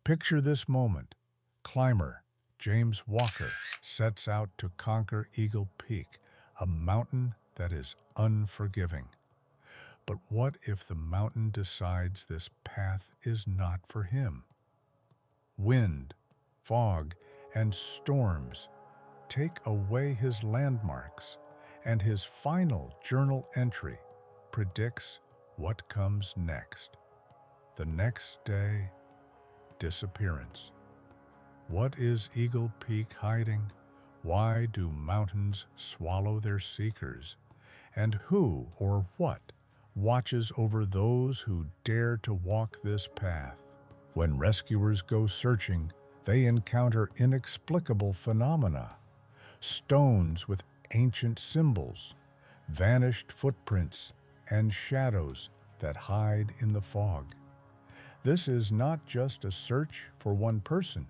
Picture this moment. Climber James Walker sets out to conquer Eagle Peak, a mountain that is unforgiving. But what if the mountain decides this path is not for him? Wind, fog, and storms take away his landmarks, and his final journal entry predicts what comes next. The next day, disappearance. What is Eagle Peak hiding? Why do mountains swallow their seekers? And who or what watches over those who dare to walk this path? When rescuers go searching, they encounter inexplicable phenomena. Stones with ancient symbols, vanished footprints, and shadows that hide in the fog. This is not just a search for one person.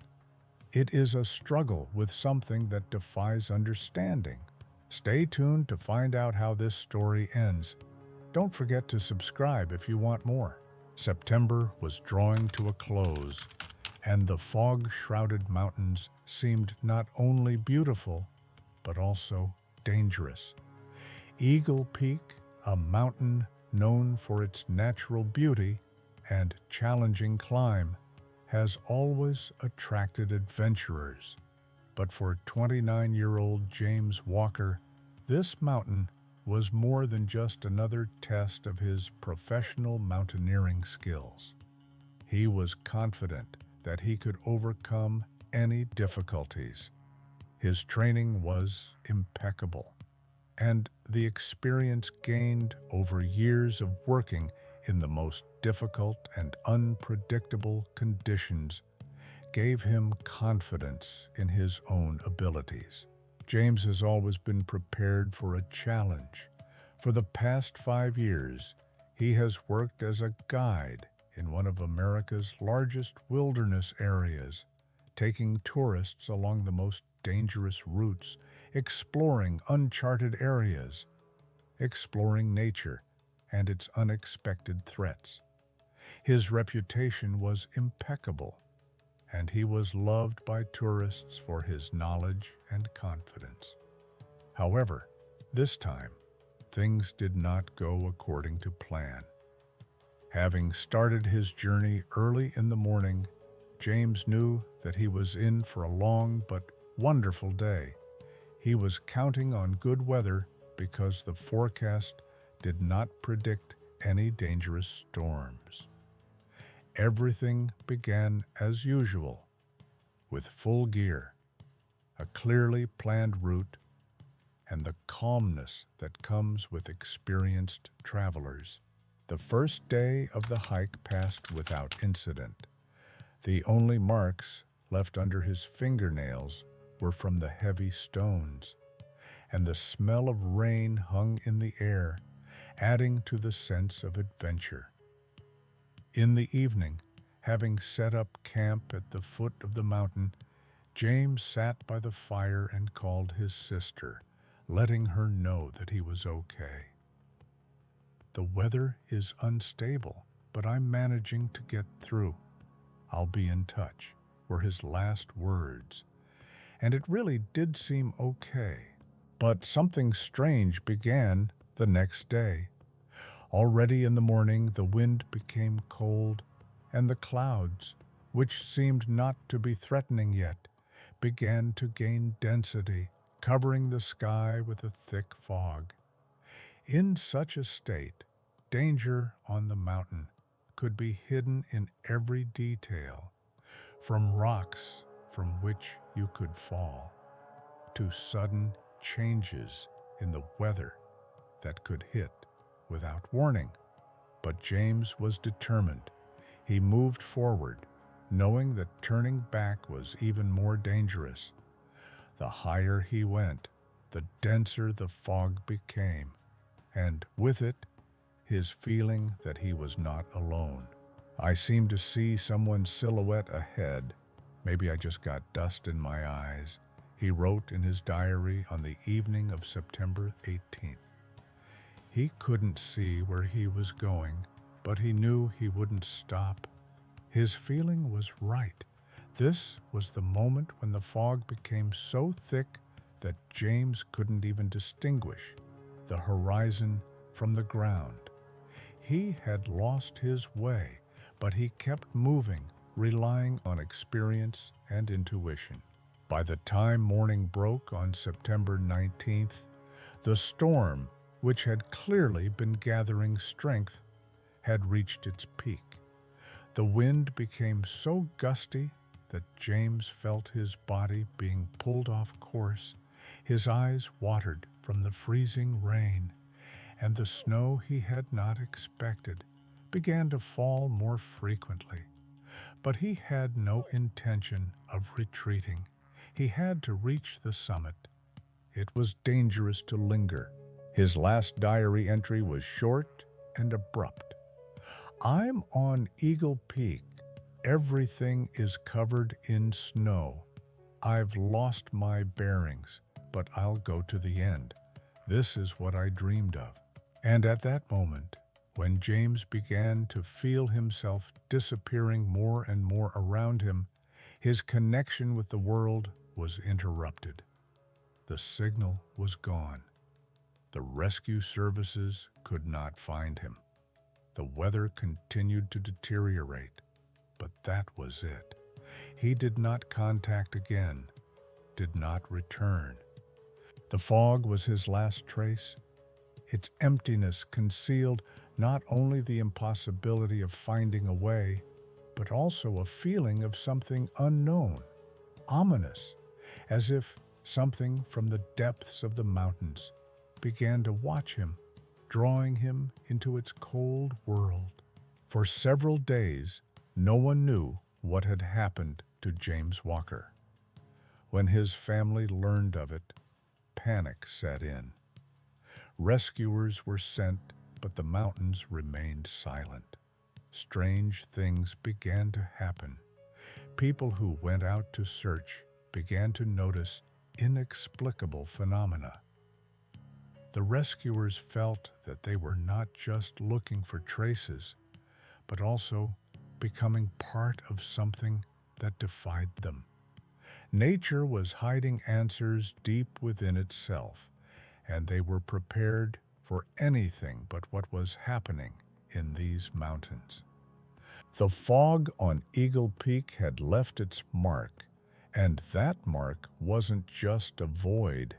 It is a struggle with something that defies understanding. Stay tuned to find out how this story ends. Don't forget to subscribe if you want more. September was drawing to a close, and the fog-shrouded mountains seemed not only beautiful, but also dangerous. Eagle Peak, a mountain known for its natural beauty and challenging climb, has always attracted adventurers. But for 29-year-old James Walker, this mountain was more than just another test of his professional mountaineering skills. He was confident that he could overcome any difficulties. His training was impeccable, and the experience gained over years of working in the most difficult and unpredictable conditions gave him confidence in his own abilities. James has always been prepared for a challenge. For the past 5 years, he has worked as a guide in one of America's largest wilderness areas, taking tourists along the most dangerous routes, exploring uncharted areas, exploring nature and its unexpected threats. His reputation was impeccable, and he was loved by tourists for his knowledge and confidence. However, this time, things did not go according to plan. Having started his journey early in the morning, James knew that he was in for a long but wonderful day. He was counting on good weather because the forecast did not predict any dangerous storms. Everything began as usual, with full gear, a clearly planned route, and the calmness that comes with experienced travelers. The first day of the hike passed without incident. The only marks left under his fingernails were from the heavy stones, and the smell of rain hung in the air, adding to the sense of adventure. In the evening, having set up camp at the foot of the mountain, James sat by the fire and called his sister, letting her know that he was okay. "The weather is unstable, but I'm managing to get through. I'll be in touch," were his last words. And it really did seem okay. But something strange began the next day. Already in the morning, the wind became cold, and the clouds, which seemed not to be threatening yet, began to gain density, covering the sky with a thick fog. In such a state, danger on the mountain could be hidden in every detail, from rocks from which you could fall, to sudden changes in the weather that could hit without warning. But James was determined. He moved forward, knowing that turning back was even more dangerous. The higher he went, the denser the fog became, and with it, his feeling that he was not alone. "I seem to see someone's silhouette ahead. Maybe I just got dust in my eyes," he wrote in his diary on the evening of September 18th. He couldn't see where he was going, but he knew he wouldn't stop. His feeling was right. This was the moment when the fog became so thick that James couldn't even distinguish the horizon from the ground. He had lost his way, but he kept moving, relying on experience and intuition. By the time morning broke on September 19th, the storm, which had clearly been gathering strength, had reached its peak. The wind became so gusty that James felt his body being pulled off course. His eyes watered from the freezing rain, and the snow he had not expected began to fall more frequently. But he had no intention of retreating. He had to reach the summit. It was dangerous to linger. His last diary entry was short and abrupt. "I'm on Eagle Peak. Everything is covered in snow. I've lost my bearings, but I'll go to the end. This is what I dreamed of." And at that moment, when James began to feel himself disappearing more and more around him, his connection with the world was interrupted. The signal was gone. The rescue services could not find him. The weather continued to deteriorate, but that was it. He did not contact again, did not return. The fog was his last trace. Its emptiness concealed not only the impossibility of finding a way, but also a feeling of something unknown, ominous, as if something from the depths of the mountains began to watch him, drawing him into its cold world. For several days, no one knew what had happened to James Walker. When his family learned of it, panic set in. Rescuers were sent, but the mountains remained silent. Strange things began to happen. People who went out to search began to notice inexplicable phenomena. The rescuers felt that they were not just looking for traces, but also becoming part of something that defied them. Nature was hiding answers deep within itself, and they were prepared for anything but what was happening in these mountains. The fog on Eagle Peak had left its mark, and that mark wasn't just a void,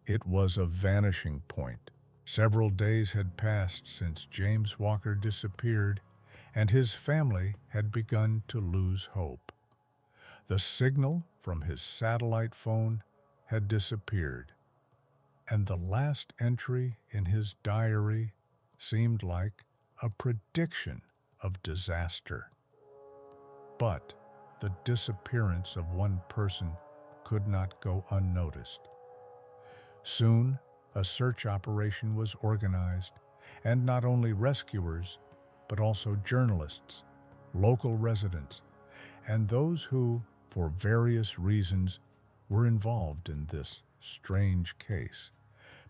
it was a vanishing point. Several days had passed since James Walker disappeared, and his family had begun to lose hope. The signal from his satellite phone had disappeared, and the last entry in his diary seemed like a prediction of disaster. But the disappearance of one person could not go unnoticed. Soon, a search operation was organized, and not only rescuers, but also journalists, local residents, and those who, for various reasons, were involved in this strange case,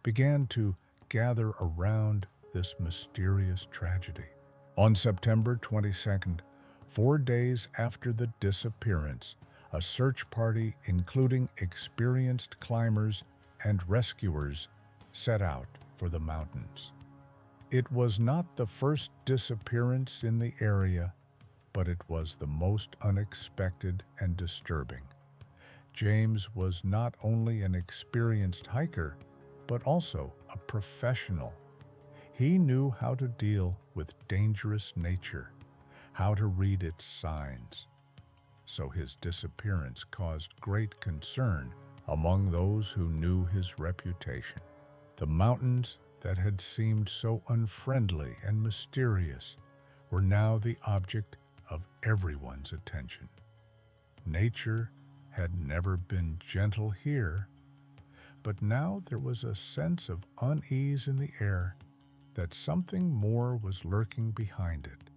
began to gather around this mysterious tragedy. On September 22nd, 4 days after the disappearance, a search party including experienced climbers and rescuers set out for the mountains. It was not the first disappearance in the area, but it was the most unexpected and disturbing. James was not only an experienced hiker, but also a professional. He knew how to deal with dangerous nature, how to read its signs. So his disappearance caused great concern among those who knew his reputation. The mountains that had seemed so unfriendly and mysterious were now the object of everyone's attention. Nature had never been gentle here, but now there was a sense of unease in the air, that something more was lurking behind it.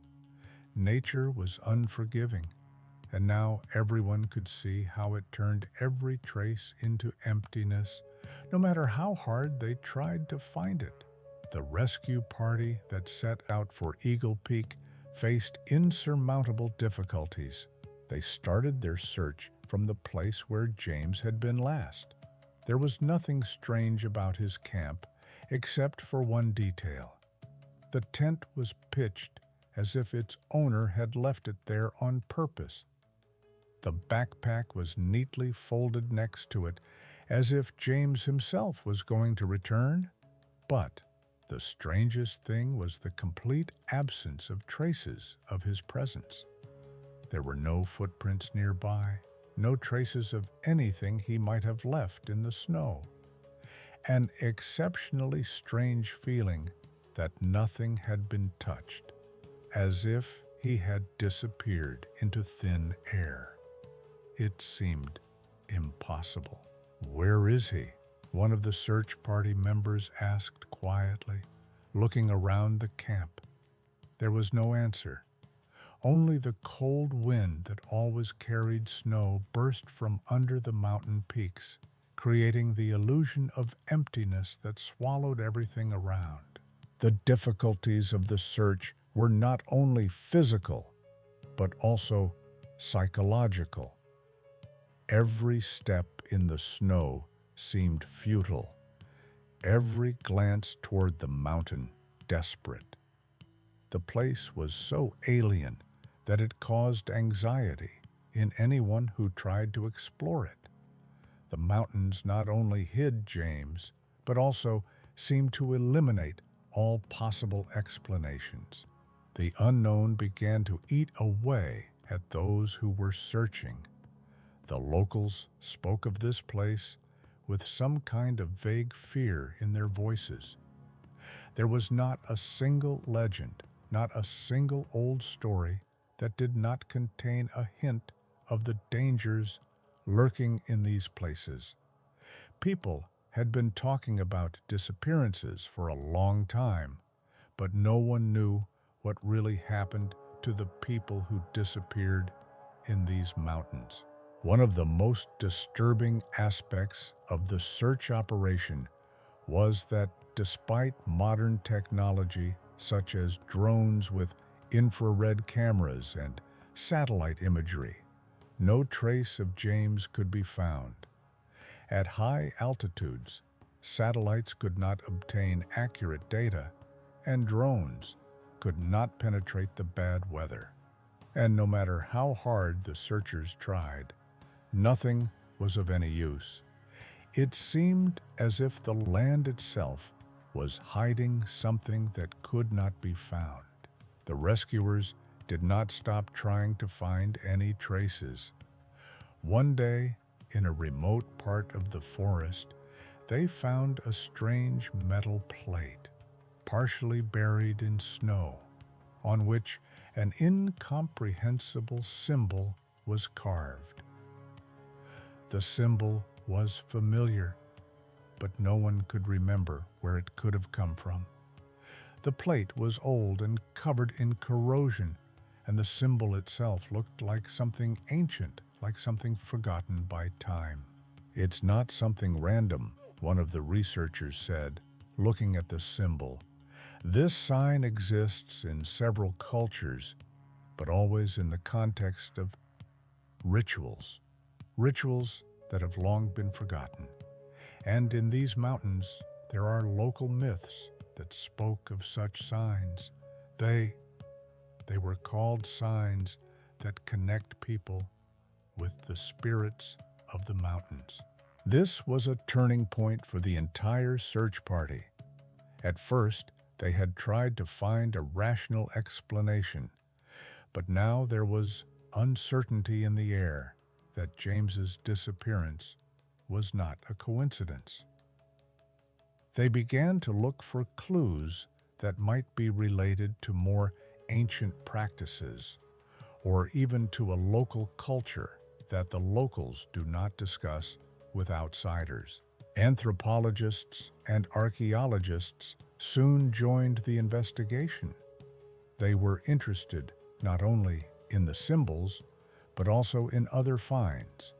Nature was unforgiving, and now everyone could see how it turned every trace into emptiness, no matter how hard they tried to find it. The rescue party that set out for Eagle Peak faced insurmountable difficulties. They started their search from the place where James had been last. There was nothing strange about his camp except for one detail. The tent was pitched as if its owner had left it there on purpose. The backpack was neatly folded next to it, as if James himself was going to return. But the strangest thing was the complete absence of traces of his presence. There were no footprints nearby, no traces of anything he might have left in the snow. An exceptionally strange feeling that nothing had been touched, as if he had disappeared into thin air. It seemed impossible. "Where is he?" one of the search party members asked quietly, looking around the camp. There was no answer. Only the cold wind that always carried snow burst from under the mountain peaks, creating the illusion of emptiness that swallowed everything around. The difficulties of the search were not only physical, but also psychological. Every step in the snow seemed futile, every glance toward the mountain desperate. The place was so alien that it caused anxiety in anyone who tried to explore it. The mountains not only hid James, but also seemed to eliminate all possible explanations. The unknown began to eat away at those who were searching. The locals spoke of this place with some kind of vague fear in their voices. There was not a single legend, not a single old story that did not contain a hint of the dangers lurking in these places. People had been talking about disappearances for a long time, but no one knew what really happened to the people who disappeared in these mountains. One of the most disturbing aspects of the search operation was that despite modern technology such as drones with infrared cameras and satellite imagery, no trace of James could be found. At high altitudes, satellites could not obtain accurate data, and drones could not penetrate the bad weather. And no matter how hard the searchers tried, nothing was of any use. It seemed as if the land itself was hiding something that could not be found. The rescuers did not stop trying to find any traces. One day, in a remote part of the forest, they found a strange metal plate, partially buried in snow, on which an incomprehensible symbol was carved. The symbol was familiar, but no one could remember where it could have come from. The plate was old and covered in corrosion, and the symbol itself looked like something ancient, like something forgotten by time. "It's not something random," one of the researchers said, looking at the symbol. "This sign exists in several cultures, but always in the context of rituals that have long been forgotten. And in these mountains, there are local myths that spoke of such signs. They were called signs that connect people with the spirits of the mountains." This was a turning point for the entire search party. At first, they had tried to find a rational explanation, but now there was uncertainty in the air that James's disappearance was not a coincidence. They began to look for clues that might be related to more ancient practices, or even to a local culture that the locals do not discuss with outsiders. Anthropologists and archaeologists soon joined the investigation. They were interested not only in the symbols, but also in other finds,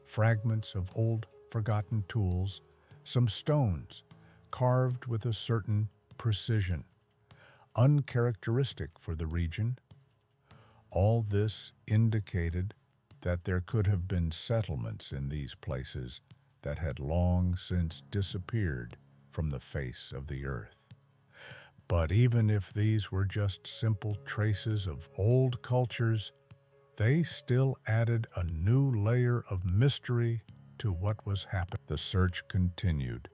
fragments of old forgotten tools, some stones carved with a certain precision, uncharacteristic for the region. All this indicated that there could have been settlements in these places that had long since disappeared from the face of the earth. But even if these were just simple traces of old cultures, they still added a new layer of mystery to what was happening. The search continued,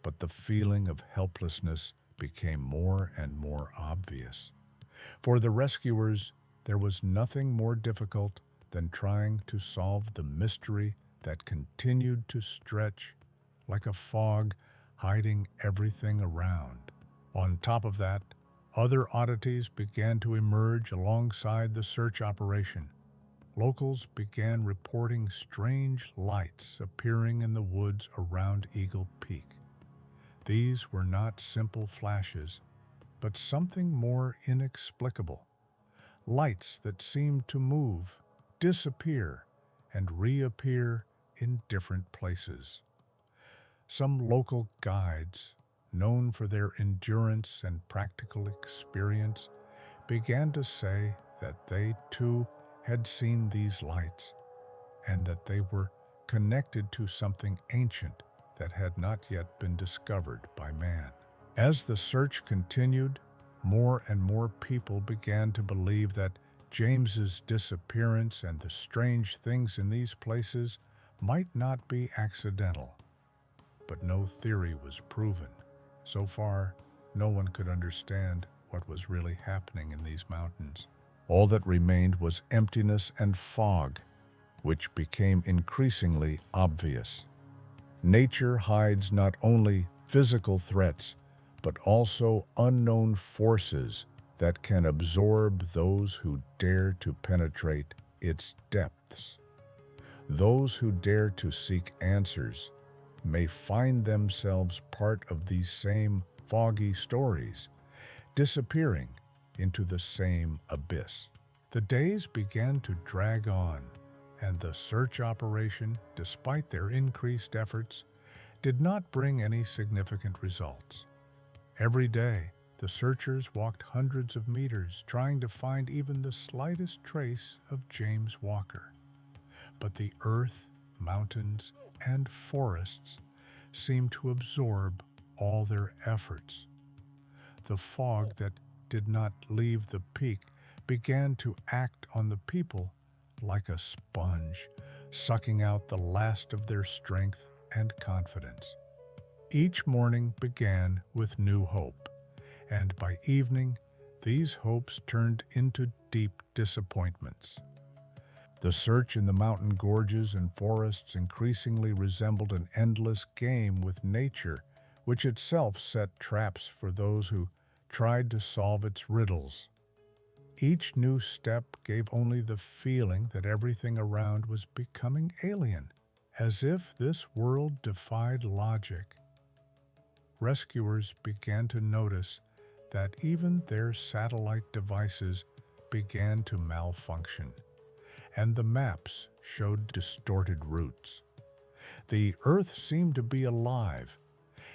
but the feeling of helplessness became more and more obvious. For the rescuers, there was nothing more difficult than trying to solve the mystery that continued to stretch like a fog, hiding everything around. On top of that, other oddities began to emerge alongside the search operation. Locals began reporting strange lights appearing in the woods around Eagle Peak. These were not simple flashes, but something more inexplicable. Lights that seemed to move, disappear, and reappear in different places. Some local guides, known for their endurance and practical experience, began to say that they too had seen these lights and that they were connected to something ancient that had not yet been discovered by man. As the search continued, more and more people began to believe that James's disappearance and the strange things in these places might not be accidental. But no theory was proven. So far, no one could understand what was really happening in these mountains. All that remained was emptiness and fog, which became increasingly obvious. Nature hides not only physical threats, but also unknown forces that can absorb those who dare to penetrate its depths. Those who dare to seek answers may find themselves part of these same foggy stories, disappearing into the same abyss. The days began to drag on, and the search operation, despite their increased efforts, did not bring any significant results. Every day, the searchers walked hundreds of meters trying to find even the slightest trace of James Walker. But the earth, mountains, and forests seemed to absorb all their efforts. The fog that did not leave the peak began to act on the people like a sponge, sucking out the last of their strength and confidence. Each morning began with new hope, and by evening, these hopes turned into deep disappointments. The search in the mountain gorges and forests increasingly resembled an endless game with nature, which itself set traps for those who tried to solve its riddles. Each new step gave only the feeling that everything around was becoming alien, as if this world defied logic. Rescuers began to notice that even their satellite devices began to malfunction, and the maps showed distorted routes. The Earth seemed to be alive,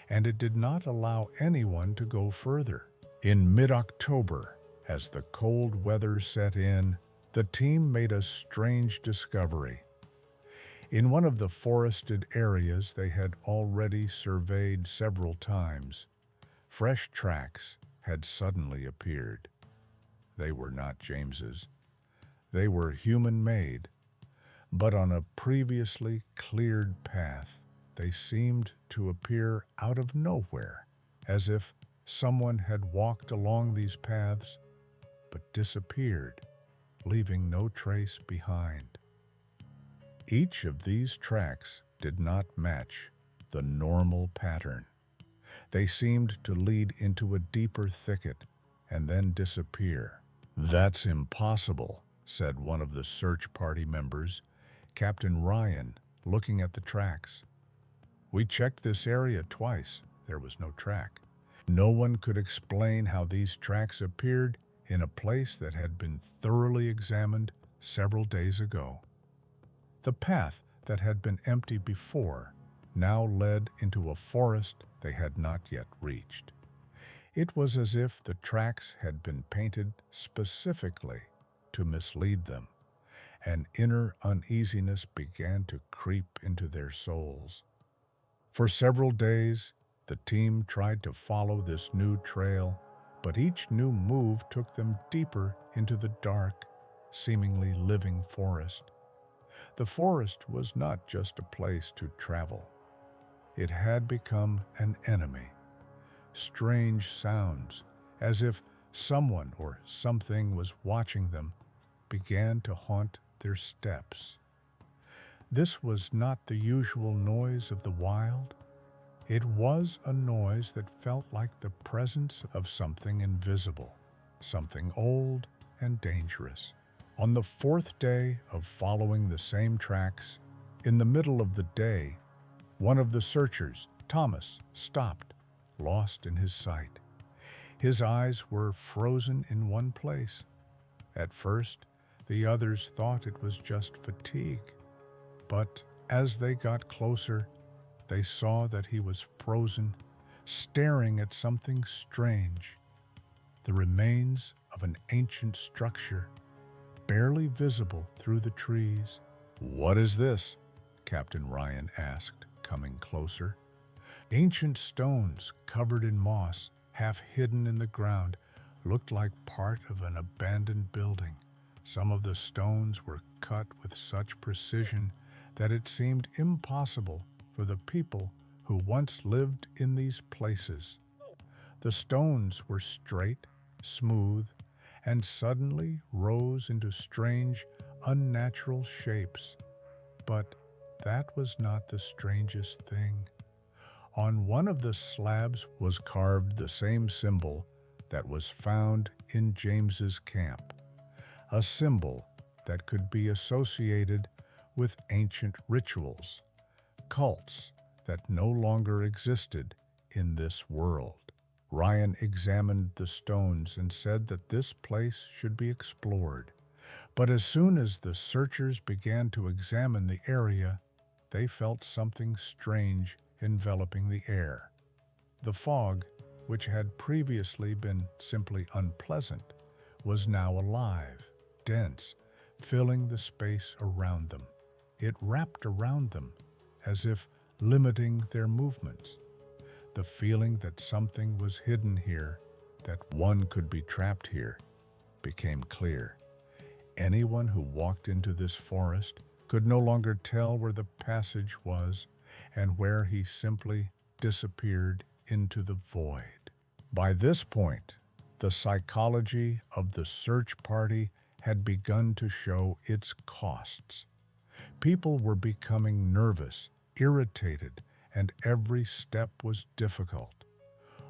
and it did not allow anyone to go further. In mid-October, as the cold weather set in, the team made a strange discovery. In one of the forested areas they had already surveyed several times, fresh tracks had suddenly appeared. They were not James's. They were human-made, but on a previously cleared path, they seemed to appear out of nowhere, as if someone had walked along these paths but disappeared, leaving no trace behind. Each of these tracks did not match the normal pattern. They seemed to lead into a deeper thicket and then disappear. "That's impossible," said one of the search party members, Captain Ryan, looking at the tracks. "We checked this area twice. There was no track." No one could explain how these tracks appeared in a place that had been thoroughly examined several days ago. The path that had been empty before now led into a forest they had not yet reached. It was as if the tracks had been painted specifically to mislead them, An inner uneasiness began to creep into their souls. For several days, the team tried to follow this new trail, but each new move took them deeper into the dark, seemingly living forest. The forest was not just a place to travel. It had become an enemy. Strange sounds, as if someone or something was watching them, began to haunt their steps. This was not the usual noise of the wild. It was a noise that felt like the presence of something invisible, something old and dangerous. On the fourth day of following the same tracks, in the middle of the day, one of the searchers, Thomas, stopped, lost in his sight. His eyes were frozen in one place. At first, the others thought it was just fatigue, but as they got closer, they saw that he was frozen, staring at something strange, the remains of an ancient structure, barely visible through the trees. "What is this?" Captain Ryan asked, coming closer. Ancient stones covered in moss, half hidden in the ground, looked like part of an abandoned building. Some of the stones were cut with such precision that it seemed impossible for the people who once lived in these places. The stones were straight, smooth, and suddenly rose into strange, unnatural shapes. But that was not the strangest thing. On one of the slabs was carved the same symbol that was found in James's camp, a symbol that could be associated with ancient rituals, cults that no longer existed in this world. Ryan examined the stones and said that this place should be explored. But as soon as the searchers began to examine the area, they felt something strange enveloping the air. The fog, which had previously been simply unpleasant, was now alive, dense, filling the space around them. It wrapped around them, as if limiting their movements. The feeling that something was hidden here, that one could be trapped here, became clear. Anyone who walked into this forest could no longer tell where the passage was and where he simply disappeared into the void. By this point, the psychology of the search party had begun to show its costs. People were becoming nervous, irritated, and every step was difficult.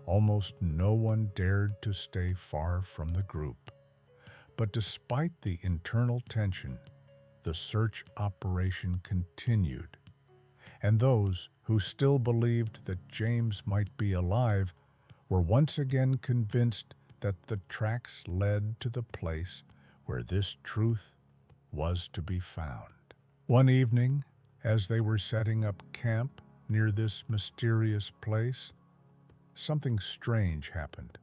Almost no one dared to stay far from the group. But despite the internal tension, the search operation continued, and those who still believed that James might be alive were once again convinced that the tracks led to the place where this truth was to be found. One evening, as they were setting up camp near this mysterious place, something strange happened.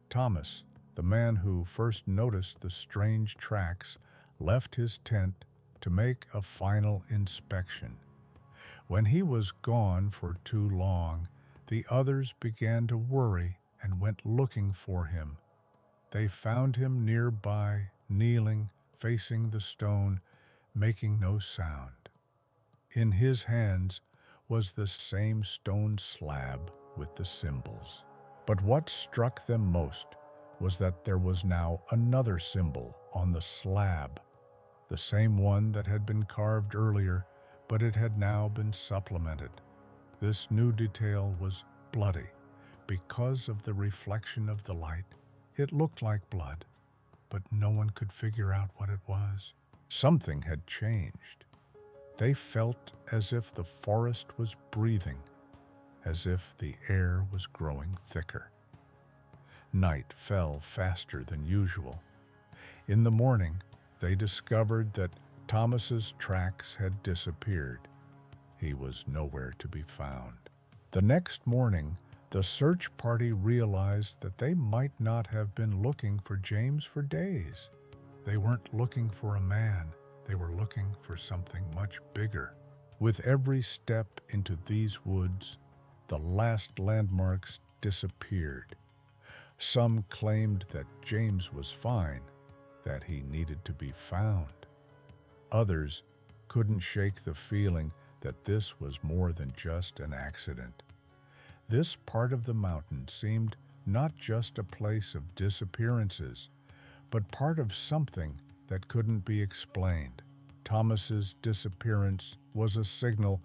Thomas, the man who first noticed the strange tracks, left his tent to make a final inspection. When he was gone for too long, the others began to worry and went looking for him. They found him nearby, kneeling, facing the stone, making no sound. In his hands was the same stone slab with the symbols. But what struck them most was that there was now another symbol on the slab, the same one that had been carved earlier, but it had now been supplemented. This new detail was bloody. Because of the reflection of the light, it looked like blood, but no one could figure out what it was. Something had changed. They felt as if the forest was breathing, as if the air was growing thicker. Night fell faster than usual. In the morning, they discovered that Thomas's tracks had disappeared. He was nowhere to be found. The next morning, the search party realized that they might not have been looking for James for days. They weren't looking for a man. They were looking for something much bigger. With every step into these woods, the last landmarks disappeared. Some claimed that James was fine, that he needed to be found. Others couldn't shake the feeling that this was more than just an accident. This part of the mountain seemed not just a place of disappearances, but part of something that couldn't be explained. Thomas's disappearance was a signal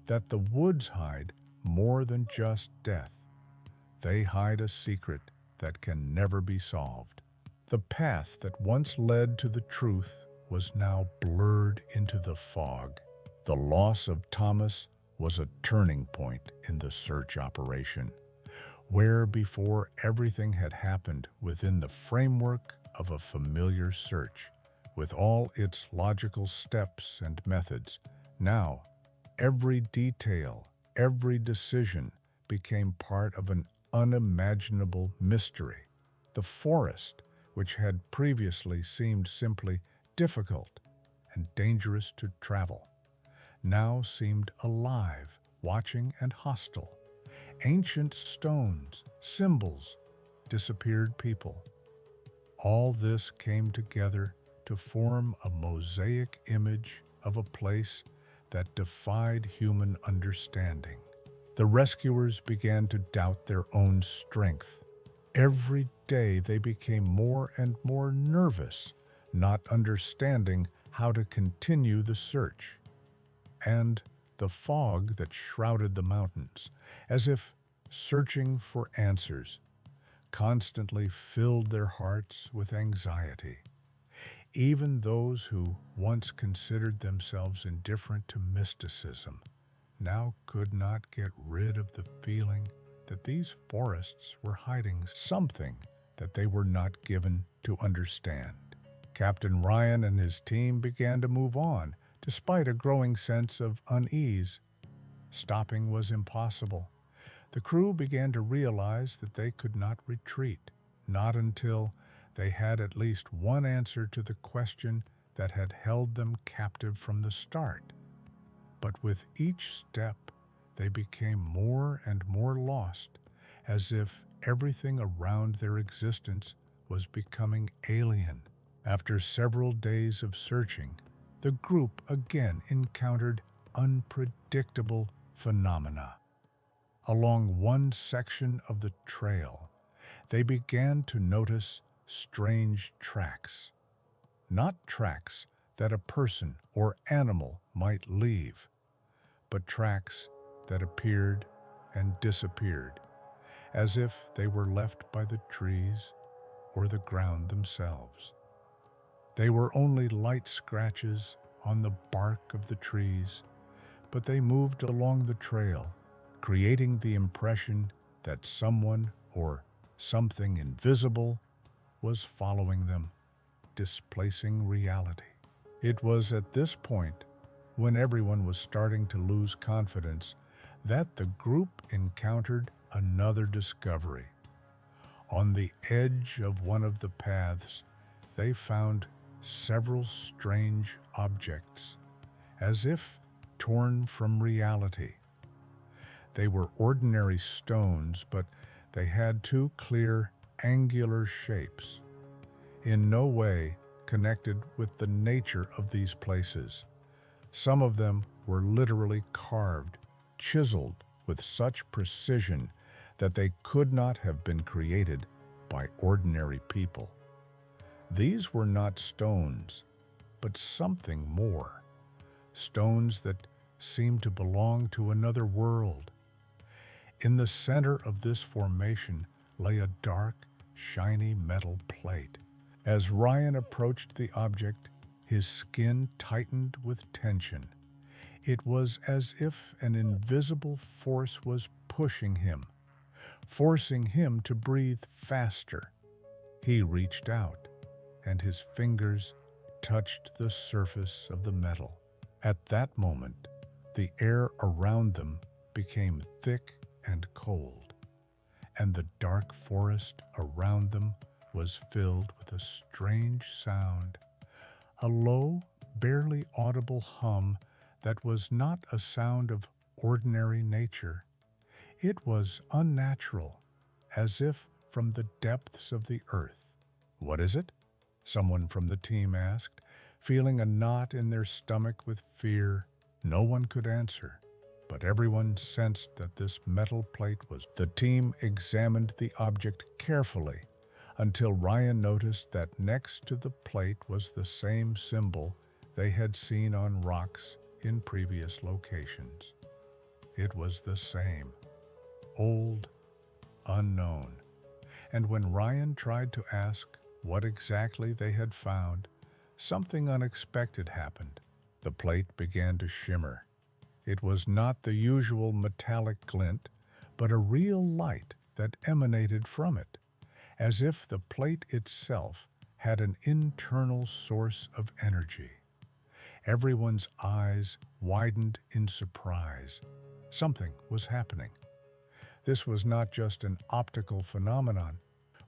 that the woods hide more than just death. They hide a secret that can never be solved. The path that once led to the truth was now blurred into the fog. The loss of Thomas was a turning point in the search operation, where before everything had happened within the framework of a familiar search, with all its logical steps and methods. Now, every detail, every decision became part of an unimaginable mystery. The forest, which had previously seemed simply difficult and dangerous to travel, now seemed alive, watching and hostile. Ancient stones, symbols, disappeared people. All this came together to form a mosaic image of a place that defied human understanding. The rescuers began to doubt their own strength. Every day they became more and more nervous, not understanding how to continue the search. And the fog that shrouded the mountains, as if searching for answers, constantly filled their hearts with anxiety. Even those who once considered themselves indifferent to mysticism now could not get rid of the feeling that these forests were hiding something that they were not given to understand. Captain Ryan and his team began to move on, despite a growing sense of unease. Stopping was impossible. The crew began to realize that they could not retreat, not until they had at least one answer to the question that had held them captive from the start. But with each step, they became more and more lost, as if everything around their existence was becoming alien. After several days of searching, the group again encountered unpredictable phenomena. Along one section of the trail, they began to notice strange tracks. Not tracks that a person or animal might leave, but tracks that appeared and disappeared, as if they were left by the trees or the ground themselves. They were only light scratches on the bark of the trees, but they moved along the trail, creating the impression that someone or something invisible was following them, displacing reality. It was at this point, when everyone was starting to lose confidence, that the group encountered another discovery. On the edge of one of the paths, they found several strange objects, as if torn from reality. They were ordinary stones, but they had two clear, angular shapes, in no way connected with the nature of these places. Some of them were literally carved, chiseled with such precision that they could not have been created by ordinary people. These were not stones, but something more. Stones that seemed to belong to another world. In the center of this formation lay a dark, shiny metal plate. As Ryan approached the object, his skin tightened with tension. It was as if an invisible force was pushing him, forcing him to breathe faster. He reached out, and his fingers touched the surface of the metal. At that moment, the air around them became thick and cold, and the dark forest around them was filled with a strange sound, a low barely audible hum that was not a sound of ordinary nature. It was unnatural, as if from the depths of the earth. "What is it?" someone from the team asked, feeling a knot in their stomach with fear. No one could answer, but everyone sensed that this metal plate was. The team examined the object carefully until Ryan noticed that next to the plate was the same symbol they had seen on rocks in previous locations. It was the same, old, unknown. And when Ryan tried to ask what exactly they had found, something unexpected happened. The plate began to shimmer. It was not the usual metallic glint, but a real light that emanated from it, as if the plate itself had an internal source of energy. Everyone's eyes widened in surprise. Something was happening. This was not just an optical phenomenon.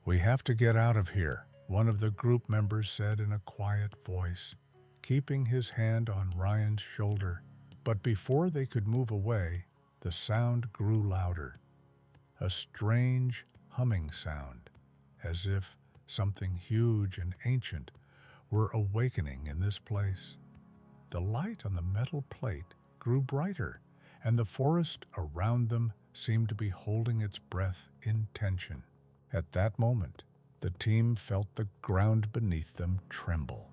"We have to get out of here," one of the group members said in a quiet voice, keeping his hand on Ryan's shoulder. But before they could move away, the sound grew louder. A strange humming sound, as if something huge and ancient were awakening in this place. The light on the metal plate grew brighter, and the forest around them seemed to be holding its breath in tension. At that moment, the team felt the ground beneath them tremble.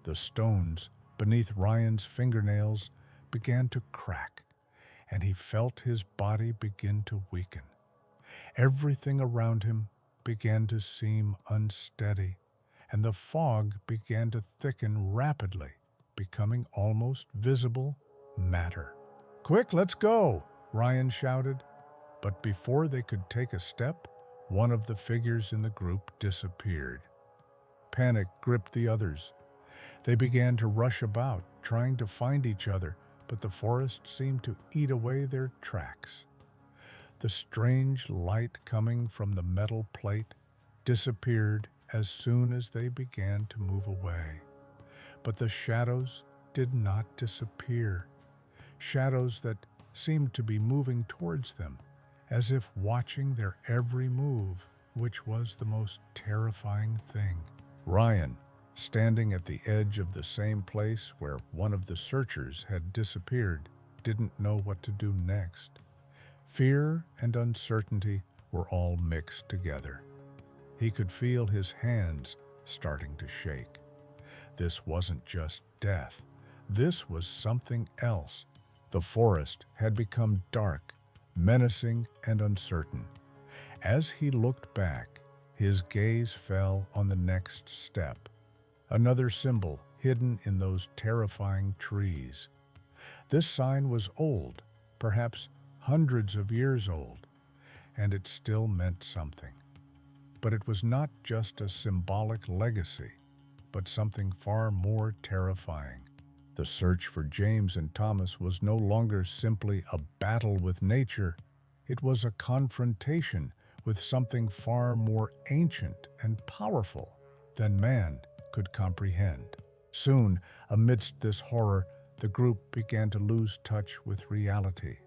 The stones beneath Ryan's fingernails began to crack, and he felt his body begin to weaken. Everything around him began to seem unsteady, and the fog began to thicken rapidly, becoming almost visible matter. "Quick, let's go!" Ryan shouted. But before they could take a step, one of the figures in the group disappeared. Panic gripped the others. They began to rush about, trying to find each other, but the forest seemed to eat away their tracks. The strange light coming from the metal plate disappeared as soon as they began to move away. But the shadows did not disappear. Shadows that seemed to be moving towards them, as if watching their every move, which was the most terrifying thing. Ryan, standing at the edge of the same place where one of the searchers had disappeared, didn't know what to do next. Fear and uncertainty were all mixed together. He could feel his hands starting to shake. This wasn't just death. This was something else. The forest had become dark, menacing, and uncertain. As he looked back, his gaze fell on the next step. Another symbol hidden in those terrifying trees. This sign was old, perhaps hundreds of years old, and it still meant something. But it was not just a symbolic legacy, but something far more terrifying. The search for James and Thomas was no longer simply a battle with nature. It was a confrontation with something far more ancient and powerful than man could comprehend. Soon, amidst this horror, the group began to lose touch with reality.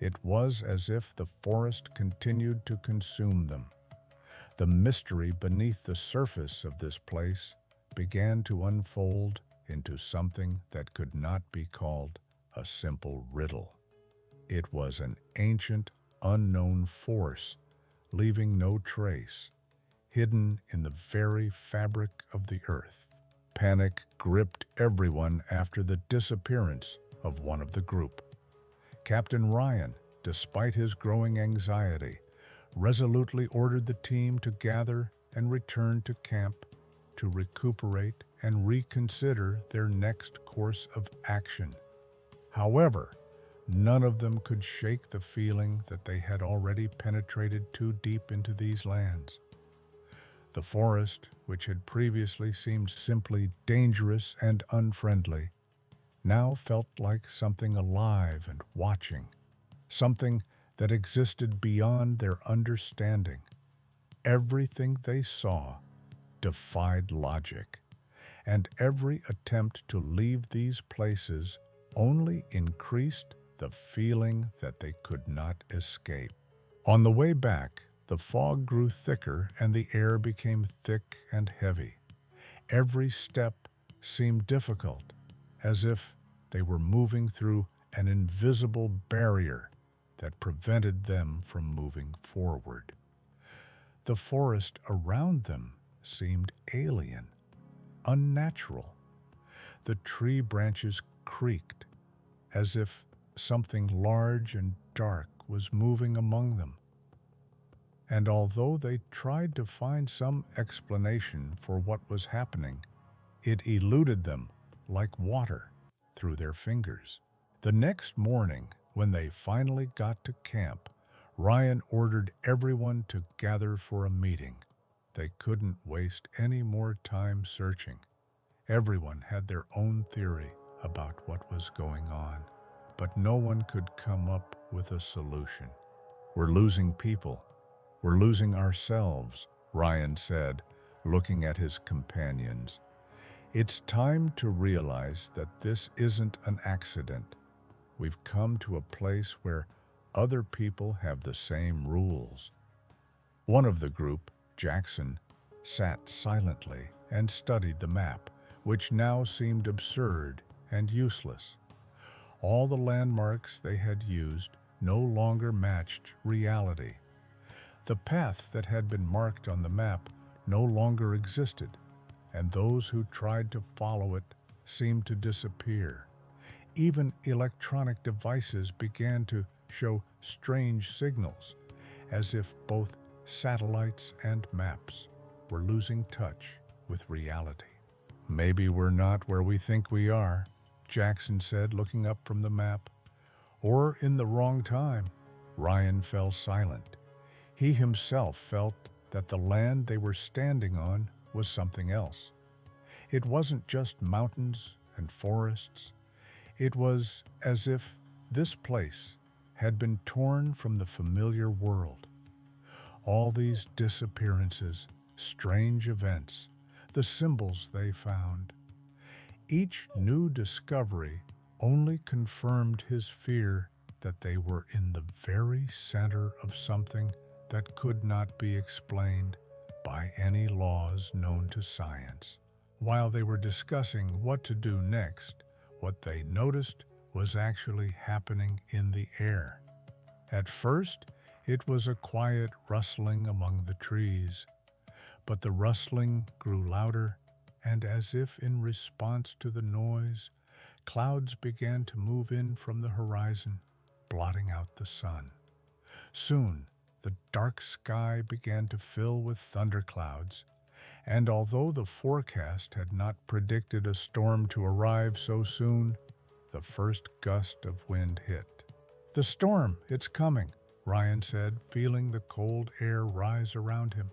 It was as if the forest continued to consume them. The mystery beneath the surface of this place began to unfold into something that could not be called a simple riddle. It was an ancient, unknown force, leaving no trace, hidden in the very fabric of the earth. Panic gripped everyone after the disappearance of one of the group. Captain Ryan, despite his growing anxiety, resolutely ordered the team to gather and return to camp to recuperate and reconsider their next course of action. However, none of them could shake the feeling that they had already penetrated too deep into these lands. The forest, which had previously seemed simply dangerous and unfriendly, now felt like something alive and watching, something that existed beyond their understanding. Everything they saw defied logic, and every attempt to leave these places only increased the feeling that they could not escape. On the way back, the fog grew thicker and the air became thick and heavy. Every step seemed difficult, as if they were moving through an invisible barrier that prevented them from moving forward. The forest around them seemed alien, unnatural. The tree branches creaked, as if something large and dark was moving among them. And although they tried to find some explanation for what was happening, it eluded them like water through their fingers. The next morning, when they finally got to camp, Ryan ordered everyone to gather for a meeting. They couldn't waste any more time searching. Everyone had their own theory about what was going on, but no one could come up with a solution. "We're losing people. We're losing ourselves," Ryan said, looking at his companions. "It's time to realize that this isn't an accident. We've come to a place where other people have the same rules." One of the group, Jackson, sat silently and studied the map, which now seemed absurd and useless. All the landmarks they had used no longer matched reality. The path that had been marked on the map no longer existed, and those who tried to follow it seemed to disappear. Even electronic devices began to show strange signals, as if both satellites and maps were losing touch with reality. "Maybe we're not where we think we are," Jackson said, looking up from the map. "Or in the wrong time." Ryan fell silent. He himself felt that the land they were standing on was something else. It wasn't just mountains and forests. It was as if this place had been torn from the familiar world. All these disappearances, strange events, the symbols they found. Each new discovery only confirmed his fear that they were in the very center of something that could not be explained by any laws known to science. While they were discussing what to do next, what they noticed was actually happening in the air. At first, it was a quiet rustling among the trees, but the rustling grew louder, and as if in response to the noise, clouds began to move in from the horizon, blotting out the sun. Soon, the dark sky began to fill with thunderclouds, and although the forecast had not predicted a storm to arrive so soon, the first gust of wind hit. "The storm, it's coming," Ryan said, feeling the cold air rise around him.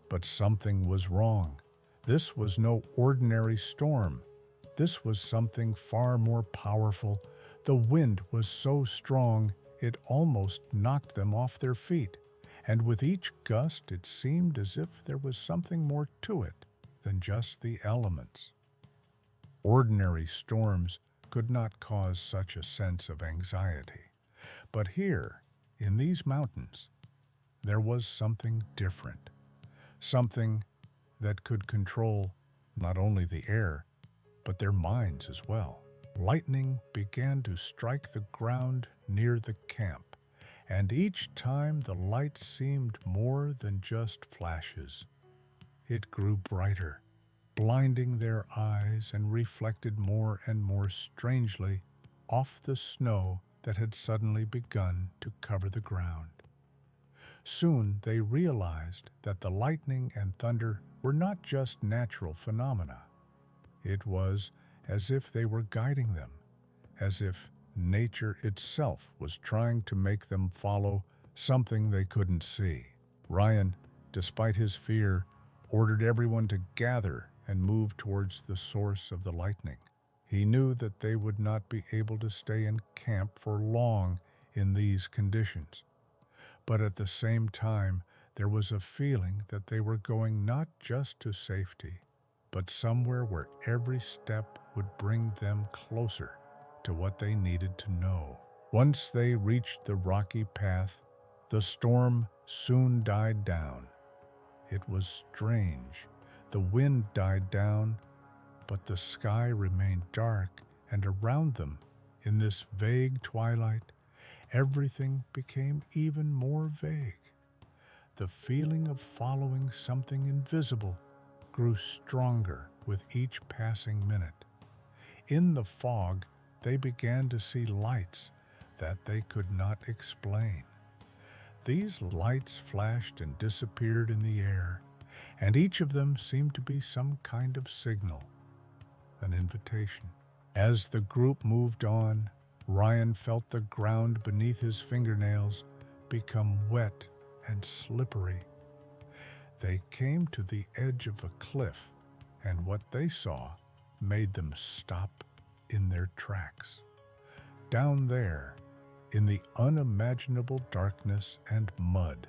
But something was wrong. This was no ordinary storm. This was something far more powerful. The wind was so strong it almost knocked them off their feet, and with each gust it seemed as if there was something more to it than just the elements. Ordinary storms could not cause such a sense of anxiety, but here, in these mountains, there was something different, something that could control not only the air, but their minds as well. Lightning began to strike the ground near the camp, and each time the light seemed more than just flashes. It grew brighter, blinding their eyes, and reflected more and more strangely off the snow that had suddenly begun to cover the ground. Soon they realized that the lightning and thunder were not just natural phenomena. It was as if they were guiding them, as if nature itself was trying to make them follow something they couldn't see. Ryan, despite his fear, ordered everyone to gather and move towards the source of the lightning. He knew that they would not be able to stay in camp for long in these conditions. But at the same time, there was a feeling that they were going not just to safety, but somewhere where every step would bring them closer to what they needed to know. Once they reached the rocky path, the storm soon died down. It was strange. The wind died down, but the sky remained dark, and around them, in this vague twilight, everything became even more vague. The feeling of following something invisible grew stronger with each passing minute. In the fog, they began to see lights that they could not explain. These lights flashed and disappeared in the air, and each of them seemed to be some kind of signal, an invitation. As the group moved on, Ryan felt the ground beneath his fingernails become wet and slippery. They came to the edge of a cliff, and what they saw made them stop in their tracks. Down there, in the unimaginable darkness and mud,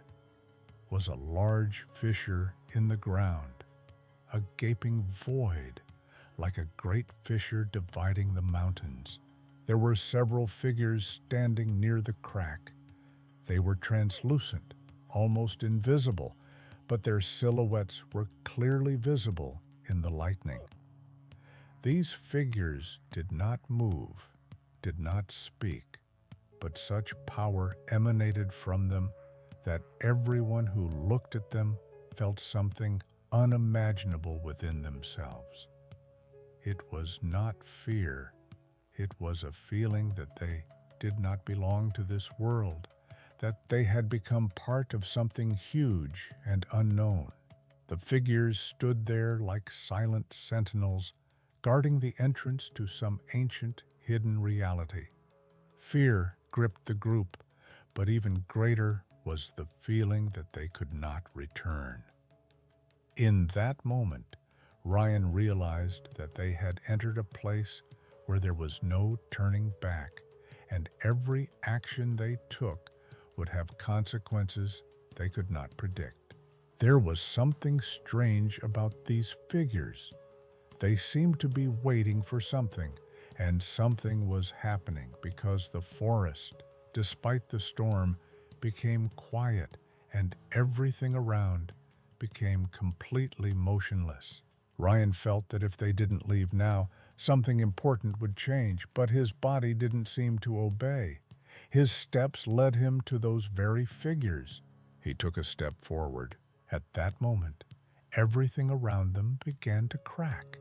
was a large fissure in the ground, a gaping void, like a great fissure dividing the mountains. There were several figures standing near the crack. They were translucent, almost invisible, but their silhouettes were clearly visible in the lightning. These figures did not move, did not speak, but such power emanated from them that everyone who looked at them felt something unimaginable within themselves. It was not fear. It was a feeling that they did not belong to this world, that they had become part of something huge and unknown. The figures stood there like silent sentinels, guarding the entrance to some ancient, hidden reality. Fear gripped the group, but even greater was the feeling that they could not return. In that moment, Ryan realized that they had entered a place where there was no turning back, and every action they took would have consequences they could not predict. There was something strange about these figures. They seemed to be waiting for something, and something was happening because the forest, despite the storm, became quiet and everything around became completely motionless. Ryan felt that if they didn't leave now, something important would change, but his body didn't seem to obey. His steps led him to those very figures. He took a step forward. At that moment, everything around them began to crack,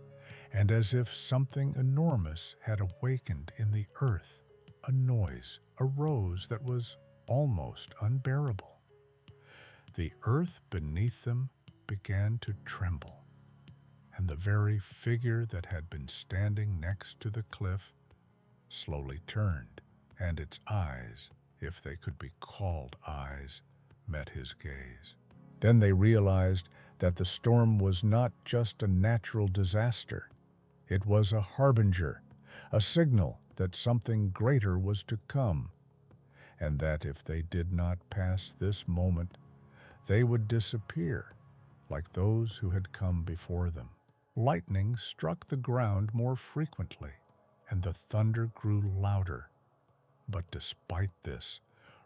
and as if something enormous had awakened in the earth, a noise arose that was almost unbearable. The earth beneath them began to tremble, and the very figure that had been standing next to the cliff slowly turned, and its eyes, if they could be called eyes, met his gaze. Then they realized that the storm was not just a natural disaster. It was a harbinger, a signal that something greater was to come, and that if they did not pass this moment, they would disappear, like those who had come before them. Lightning struck the ground more frequently, and the thunder grew louder. But despite this,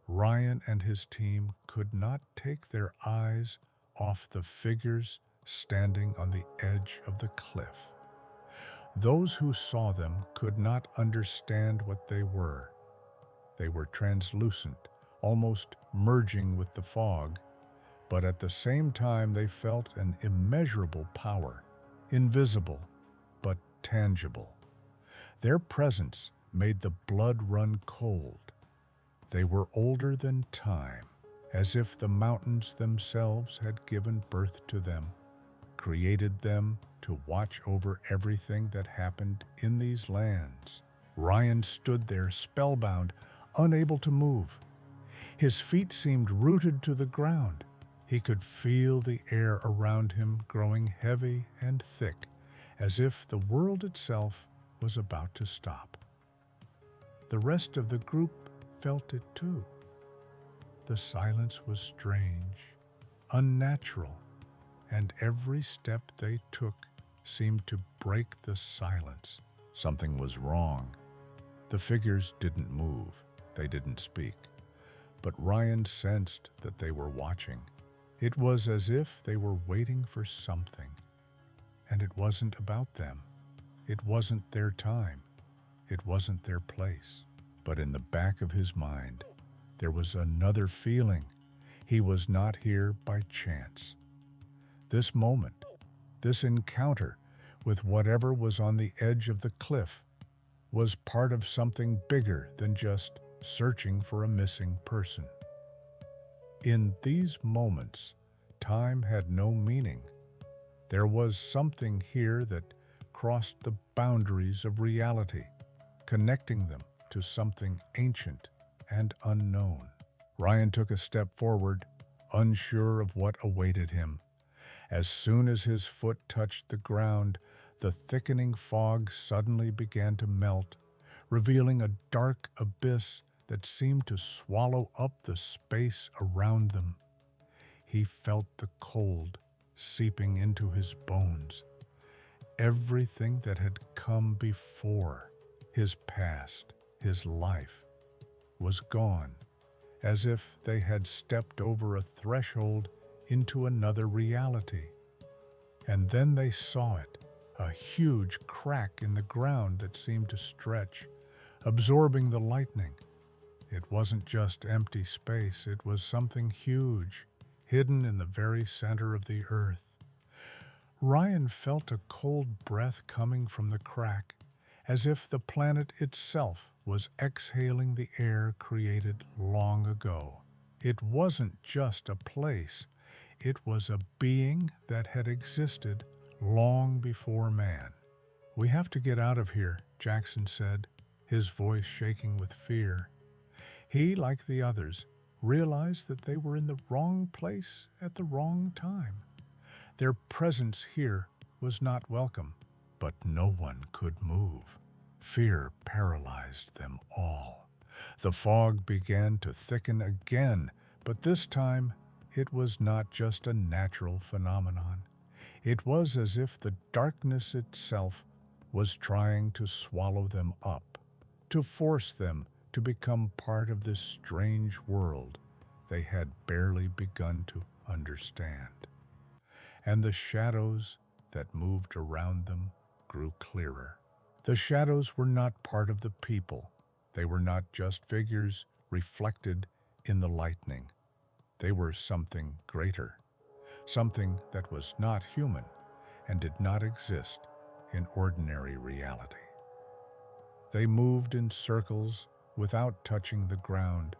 Ryan and his team could not take their eyes off the figures standing on the edge of the cliff. Those who saw them could not understand what they were. They were translucent, almost merging with the fog, but at the same time they felt an immeasurable power, invisible but tangible. Their presence made the blood run cold. They were older than time, as if the mountains themselves had given birth to them, created them to watch over everything that happened in these lands. Ryan stood there spellbound, unable to move. His feet seemed rooted to the ground. He could feel the air around him growing heavy and thick, as if the world itself was about to stop. The rest of the group felt it too. The silence was strange, unnatural, and every step they took seemed to break the silence. Something was wrong. The figures didn't move, they didn't speak, but Ryan sensed that they were watching. It was as if they were waiting for something. And it wasn't about them. It wasn't their time. It wasn't their place. But in the back of his mind, there was another feeling. He was not here by chance. This moment, this encounter with whatever was on the edge of the cliff, was part of something bigger than just searching for a missing person. In these moments, time had no meaning. There was something here that crossed the boundaries of reality, connecting them to something ancient and unknown. Ryan took a step forward, unsure of what awaited him. As soon as his foot touched the ground, the thickening fog suddenly began to melt, revealing a dark abyss that seemed to swallow up the space around them. He felt the cold seeping into his bones. Everything that had come before, his past, his life, was gone, as if they had stepped over a threshold into another reality. And then they saw it, a huge crack in the ground that seemed to stretch, absorbing the lightning. It wasn't just empty space, it was something huge, hidden in the very center of the earth. Ryan felt a cold breath coming from the crack, as if the planet itself was exhaling the air created long ago. It wasn't just a place, it was a being that had existed long before man. "We have to get out of here," Jackson said, his voice shaking with fear. He, like the others, realized that they were in the wrong place at the wrong time. Their presence here was not welcome, but no one could move. Fear paralyzed them all. The fog began to thicken again, but this time it was not just a natural phenomenon. It was as if the darkness itself was trying to swallow them up, to force them to become part of this strange world they had barely begun to understand. And the shadows that moved around them grew clearer. The shadows were not part of the people. They were not just figures reflected in the lightning. They were something greater, something that was not human and did not exist in ordinary reality. They moved in circles without touching the ground,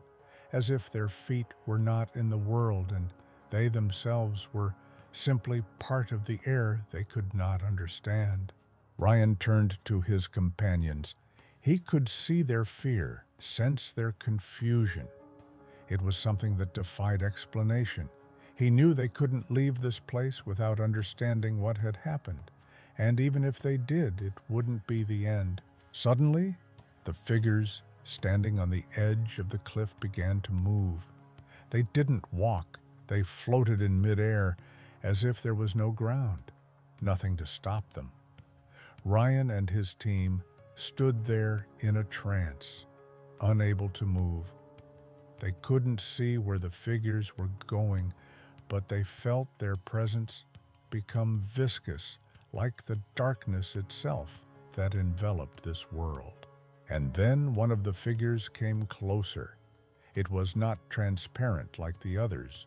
as if their feet were not in the world and they themselves were simply part of the air they could not understand. Ryan turned to his companions. He could see their fear, sense their confusion. It was something that defied explanation. He knew they couldn't leave this place without understanding what had happened, and even if they did, it wouldn't be the end. Suddenly, the figures standing on the edge of the cliff began to move. They didn't walk, they floated in midair, as if there was no ground, nothing to stop them. Ryan and his team stood there in a trance, unable to move. They couldn't see where the figures were going, but they felt their presence become viscous, like the darkness itself that enveloped this world. And then one of the figures came closer. It was not transparent like the others,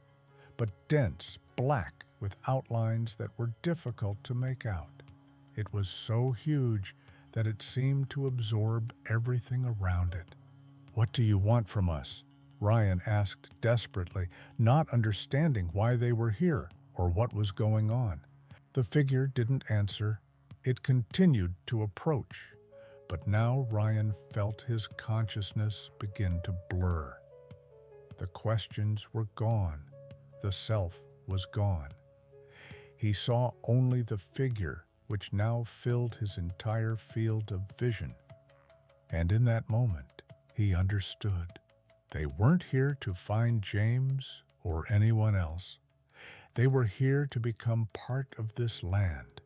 but dense, black, with outlines that were difficult to make out. It was so huge that it seemed to absorb everything around it. "What do you want from us?" Ryan asked desperately, not understanding why they were here or what was going on. The figure didn't answer. It continued to approach. But now Ryan felt his consciousness begin to blur. The questions were gone. The self was gone. He saw only the figure, which now filled his entire field of vision. And in that moment, he understood. They weren't here to find James or anyone else. They were here to become part of this land,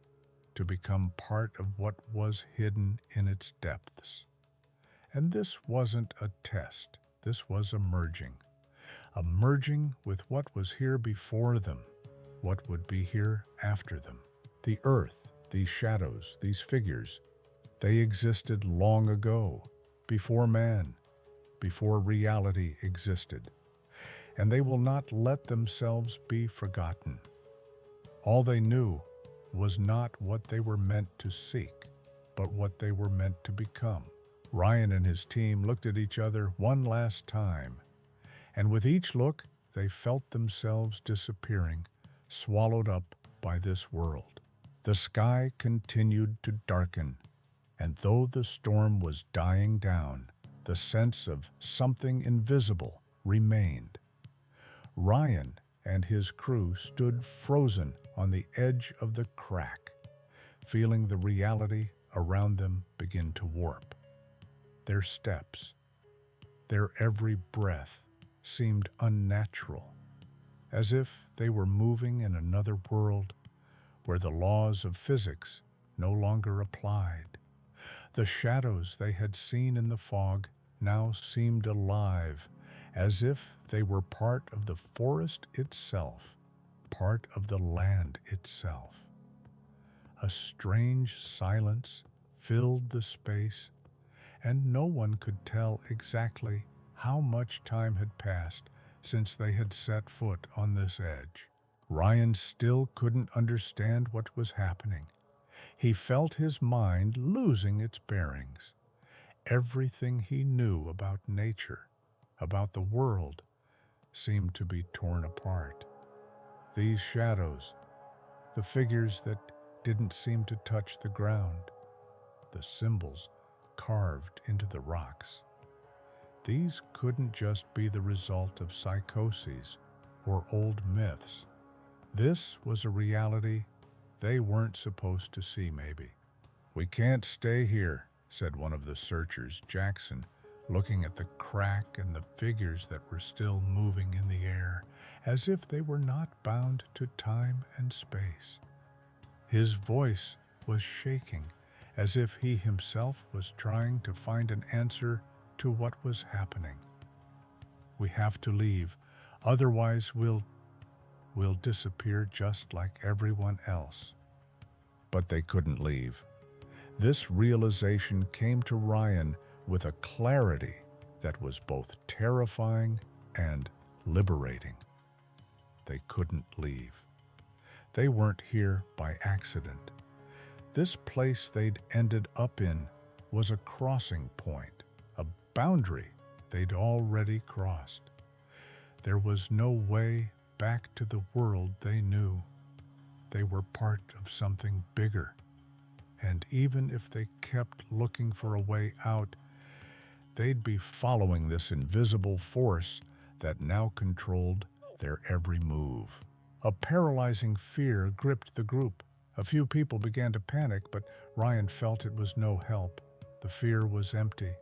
to become part of what was hidden in its depths. And this wasn't a test, this was a merging with what was here before them, what would be here after them. The earth, these shadows, these figures, they existed long ago, before man, before reality existed, and they will not let themselves be forgotten. All they knew was not what they were meant to seek, but what they were meant to become. Ryan and his team looked at each other one last time, and with each look, they felt themselves disappearing, swallowed up by this world. The sky continued to darken, and though the storm was dying down, the sense of something invisible remained. Ryan and his crew stood frozen on the edge of the crack, feeling the reality around them begin to warp. Their steps, their every breath seemed unnatural, as if they were moving in another world where the laws of physics no longer applied. The shadows they had seen in the fog now seemed alive, as if they were part of the forest itself, part of the land itself. A strange silence filled the space, and no one could tell exactly how much time had passed since they had set foot on this edge. Ryan still couldn't understand what was happening. He felt his mind losing its bearings. Everything he knew about nature, about the world, seemed to be torn apart. These shadows, the figures that didn't seem to touch the ground, the symbols carved into the rocks. These couldn't just be the result of psychoses or old myths. This was a reality they weren't supposed to see, maybe. "We can't stay here," said one of the searchers, Jackson, looking at the crack and the figures that were still moving in the air, as if they were not bound to time and space. His voice was shaking, as if he himself was trying to find an answer to what was happening. "We have to leave, otherwise we'll disappear just like everyone else." But they couldn't leave. This realization came to Ryan with a clarity that was both terrifying and liberating. They couldn't leave. They weren't here by accident. This place they'd ended up in was a crossing point, a boundary they'd already crossed. There was no way back to the world they knew. They were part of something bigger, and even if they kept looking for a way out, they'd be following this invisible force that now controlled their every move. A paralyzing fear gripped the group. A few people began to panic, but Ryan felt it was no help. The fear was empty.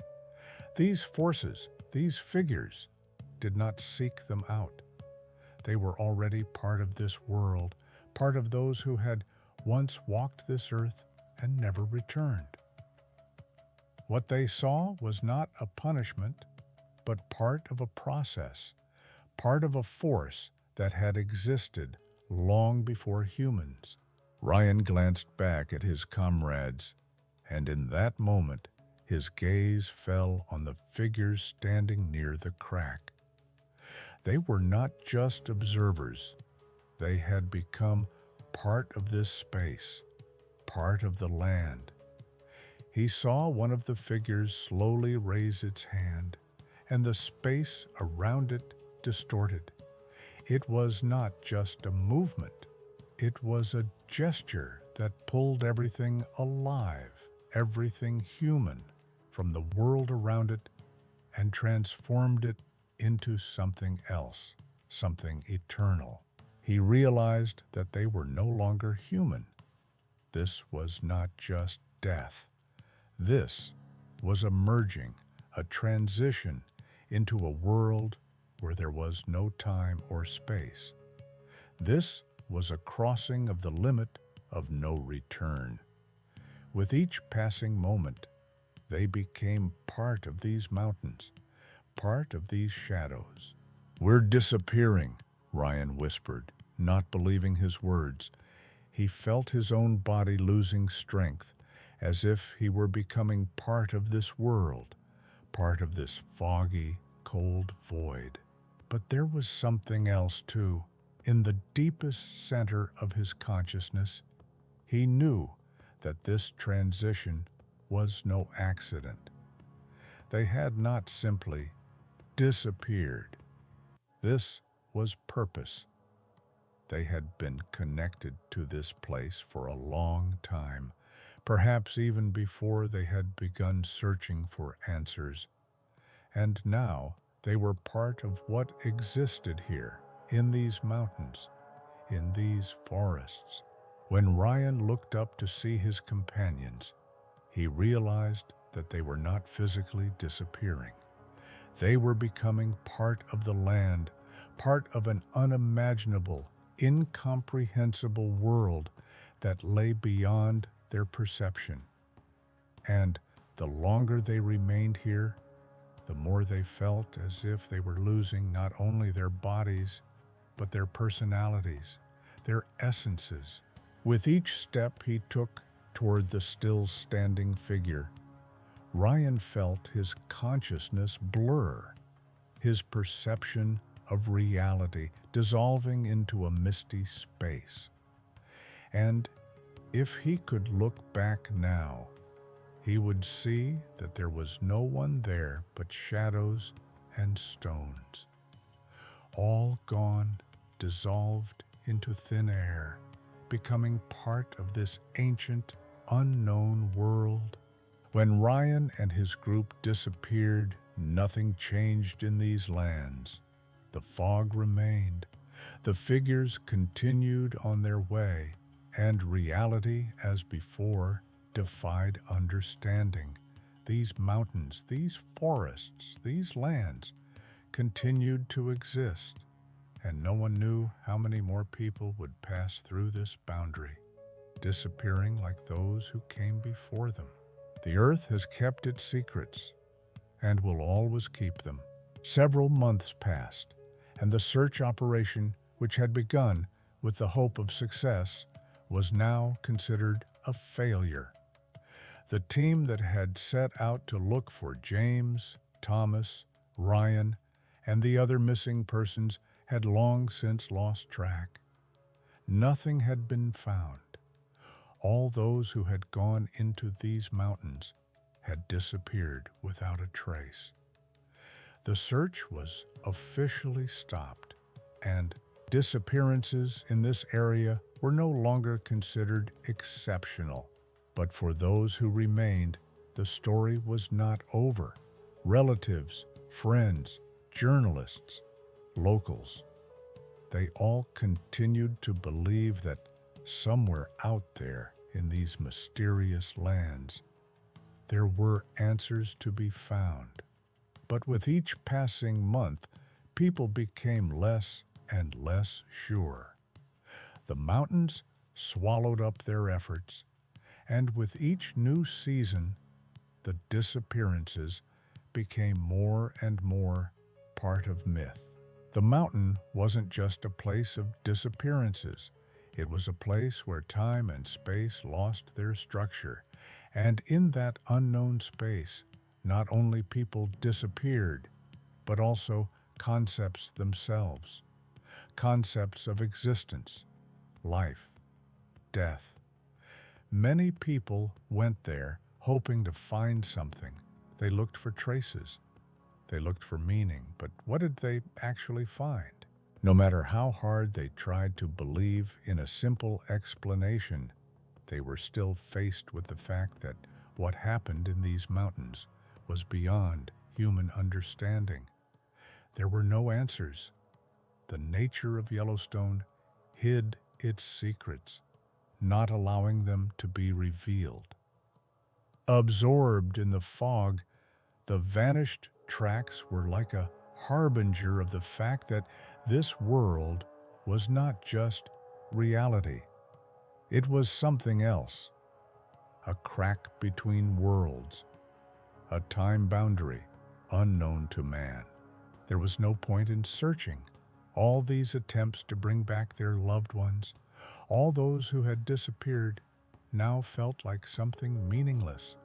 These forces, these figures, did not seek them out. They were already part of this world, part of those who had once walked this earth and never returned. What they saw was not a punishment, but part of a process, part of a force that had existed long before humans. Ryan glanced back at his comrades, and in that moment, his gaze fell on the figures standing near the crack. They were not just observers. They had become part of this space, part of the land. He saw one of the figures slowly raise its hand, and the space around it distorted. It was not just a movement. It was a gesture that pulled everything alive, everything human, from the world around it and transformed it into something else, something eternal. He realized that they were no longer human. This was not just death. This was a merging, a transition into a world where there was no time or space. This was a crossing of the limit of no return. With each passing moment, they became part of these mountains, part of these shadows. "We're disappearing," Ryan whispered, not believing his words. He felt his own body losing strength, as if he were becoming part of this world, part of this foggy, cold void. But there was something else, too. In the deepest center of his consciousness, he knew that this transition was no accident. They had not simply disappeared. This was purpose. They had been connected to this place for a long time, perhaps even before they had begun searching for answers. And now they were part of what existed here, in these mountains, in these forests. When Ryan looked up to see his companions, he realized that they were not physically disappearing. They were becoming part of the land, part of an unimaginable, incomprehensible world that lay beyond their perception. And the longer they remained here, the more they felt as if they were losing not only their bodies, but their personalities, their essences. With each step he took toward the still standing figure, Ryan felt his consciousness blur, his perception of reality dissolving into a misty space. And if he could look back now, he would see that there was no one there but shadows and stones, all gone, dissolved into thin air, becoming part of this ancient, unknown world. When Ryan and his group disappeared, nothing changed in these lands. The fog remained, the figures continued on their way, and reality, as before, defied understanding. These mountains, these forests, these lands continued to exist, and no one knew how many more people would pass through this boundary, disappearing like those who came before them. The earth has kept its secrets, and will always keep them. Several months passed, and the search operation, which had begun with the hope of success, was now considered a failure. The team that had set out to look for James, Thomas, Ryan, and the other missing persons had long since lost track. Nothing had been found. All those who had gone into these mountains had disappeared without a trace. The search was officially stopped, and disappearances in this area were no longer considered exceptional. But for those who remained, the story was not over. Relatives, friends, journalists, locals, they all continued to believe that somewhere out there in these mysterious lands, there were answers to be found. But with each passing month, people became less and less sure. The mountains swallowed up their efforts, and with each new season, the disappearances became more and more part of myth. The mountain wasn't just a place of disappearances. It was a place where time and space lost their structure, and in that unknown space, not only people disappeared, but also concepts themselves, concepts of existence, life, death. Many people went there hoping to find something. They looked for traces. They looked for meaning, but what did they actually find? No matter how hard they tried to believe in a simple explanation, they were still faced with the fact that what happened in these mountains was beyond human understanding. There were no answers. The nature of Yellowstone hid its secrets, not allowing them to be revealed. Absorbed in the fog, the vanished tracks were like a harbinger of the fact that this world was not just reality. It was something else, a crack between worlds, a time boundary unknown to man. There was no point in searching. All these attempts to bring back their loved ones, all those who had disappeared, now felt like something meaningless.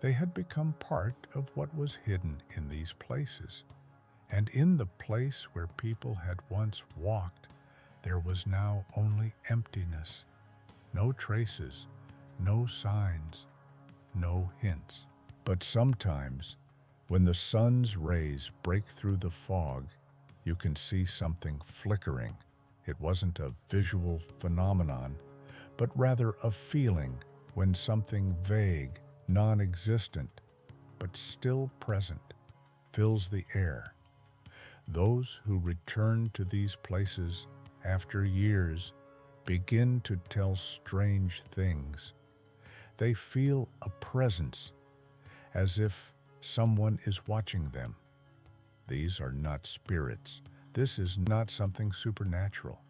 They had become part of what was hidden in these places. And in the place where people had once walked, there was now only emptiness. No traces, no signs, no hints. But sometimes, when the sun's rays break through the fog, you can see something flickering. It wasn't a visual phenomenon, but rather a feeling when something vague, non-existent, but still present, fills the air. Those who return to these places after years begin to tell strange things. They feel a presence, as if someone is watching them. These are not spirits. This is not something supernatural.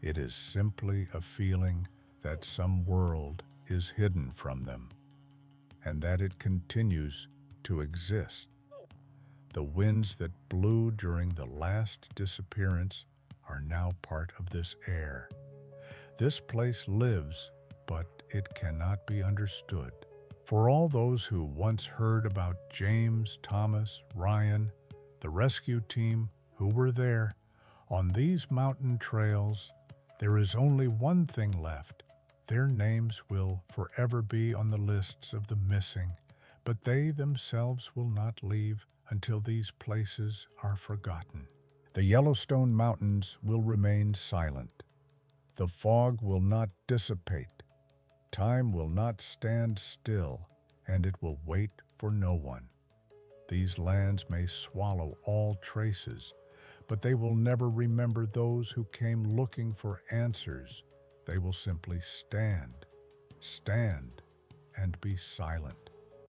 It is simply a feeling that some world is hidden from them, and that it continues to exist. The winds that blew during the last disappearance are now part of this air. This place lives, but it cannot be understood. For all those who once heard about James, Thomas, Ryan, the rescue team who were there, on these mountain trails, there is only one thing left. Their names will forever be on the lists of the missing, but they themselves will not leave until these places are forgotten. The Yellowstone Mountains will remain silent. The fog will not dissipate. Time will not stand still, and it will wait for no one. These lands may swallow all traces, but they will never remember those who came looking for answers. They will simply stand, and be silent.